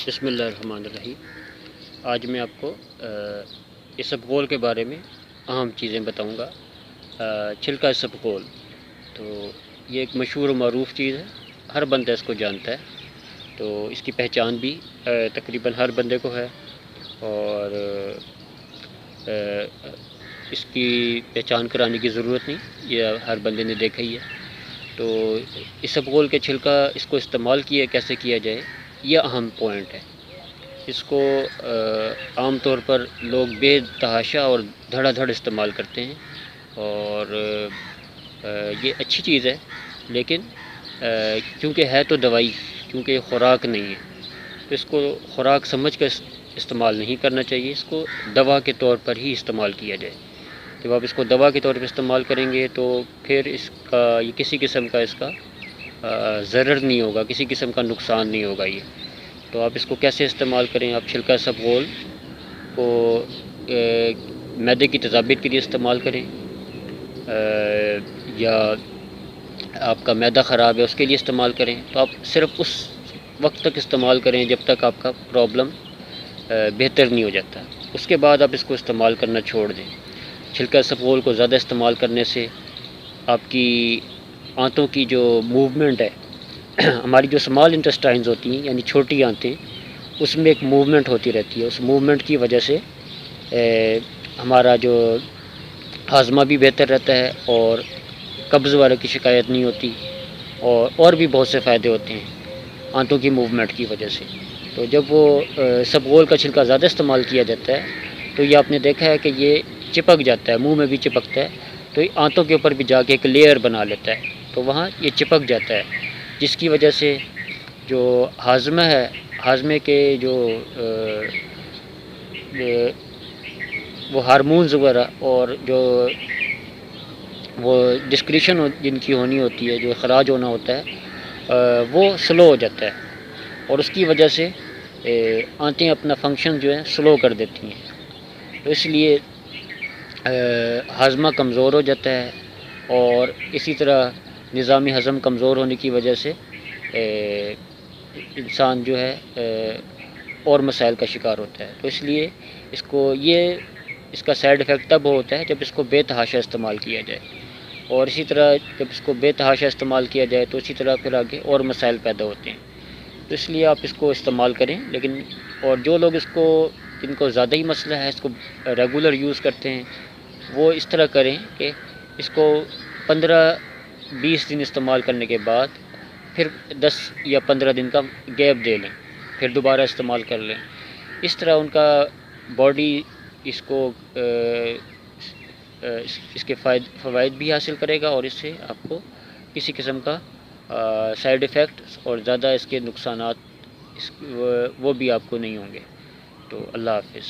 بسم اللہ الرحمن الرحیم۔ آج میں آپ کو اسبغول کے بارے میں اہم چیزیں بتاؤں گا۔ چھلکا اسبغول تو یہ ایک مشہور و معروف چیز ہے، ہر بندہ اس کو جانتا ہے، تو اس کی پہچان بھی تقریباً ہر بندے کو ہے، اور اس کی پہچان کرانے کی ضرورت نہیں، یہ ہر بندے نے دیکھا ہی ہے۔ تو اسبغول کے چھلکا اس کو استعمال کیسے کیا جائے، یہ اہم پوائنٹ ہے۔ اس کو عام طور پر لوگ بے تحاشا اور دھڑا دھڑ استعمال کرتے ہیں، اور یہ اچھی چیز ہے، لیکن کیونکہ ہے تو دوائی، کیونکہ یہ خوراک نہیں ہے، تو اس کو خوراک سمجھ کر استعمال نہیں کرنا چاہیے، اس کو دوا کے طور پر ہی استعمال کیا جائے۔ جب آپ اس کو دوا کے طور پر استعمال کریں گے تو پھر اس کا یہ کسی قسم کا اس کا ضرر نہیں ہوگا، کسی قسم کا نقصان نہیں ہوگا۔ یہ تو آپ اس کو کیسے استعمال کریں؟ آپ چھلکا اسبغول کو معدے کی تذابیت کے لیے استعمال کریں، یا آپ کا معدہ خراب ہے اس کے لیے استعمال کریں، تو آپ صرف اس وقت تک استعمال کریں جب تک آپ کا پرابلم بہتر نہیں ہو جاتا، اس کے بعد آپ اس کو استعمال کرنا چھوڑ دیں۔ چھلکا اسبغول کو زیادہ استعمال کرنے سے آپ کی آنتوں کی جو موومنٹ ہے، ہماری جو اسمال انٹسٹائنز ہوتی ہیں یعنی چھوٹی آنتیں، اس میں ایک موومنٹ ہوتی رہتی ہے، اس موومنٹ کی وجہ سے ہمارا جو ہاضمہ بھی بہتر رہتا ہے، اور قبض والے کی شکایت نہیں ہوتی، اور بھی بہت سے فائدے ہوتے ہیں آنتوں کی موومنٹ کی وجہ سے۔ تو جب وہ اسبغول کا چھلکا زیادہ استعمال کیا جاتا ہے تو یہ آپ نے دیکھا ہے کہ یہ چپک جاتا ہے، منہ میں بھی چپکتا ہے، تو یہ آنتوں کے اوپر بھی جا کے ایک لیئر بنا لیتا ہے، تو وہاں یہ چپک جاتا ہے، جس کی وجہ سے جو ہاضمہ ہے، ہاضمے کے جو وہ ہارمونز وغیرہ اور جو وہ ڈسکریشن جن کی ہونی ہوتی ہے، جو اخراج ہونا ہوتا ہے، وہ سلو ہو جاتا ہے، اور اس کی وجہ سے آنتیں اپنا فنکشن جو ہے سلو کر دیتی ہیں، تو اس لیے ہاضمہ کمزور ہو جاتا ہے، اور اسی طرح نظام ہضم کمزور ہونے کی وجہ سے انسان جو ہے اور مسائل کا شکار ہوتا ہے۔ تو اس لیے اس کا سائیڈ افیکٹ تب ہوتا ہے جب اس کو بے تحاشا استعمال کیا جائے، اور اسی طرح جب اس کو بے تحاشا استعمال کیا جائے تو اسی طرح پھر آگے اور مسائل پیدا ہوتے ہیں۔ تو اس لیے آپ اس کو استعمال کریں، لیکن اور جو لوگ جن کو زیادہ ہی مسئلہ ہے، اس کو ریگولر یوز کرتے ہیں، وہ اس طرح کریں کہ اس کو 15-20 دن استعمال کرنے کے بعد پھر 10 یا 15 دن کا گیپ دے لیں، پھر دوبارہ استعمال کر لیں۔ اس طرح ان کا باڈی اس کو اس کے فوائد بھی حاصل کرے گا، اور اس سے آپ کو کسی قسم کا سائیڈ ایفیکٹ اور زیادہ اس کے نقصانات وہ بھی آپ کو نہیں ہوں گے۔ تو اللہ حافظ۔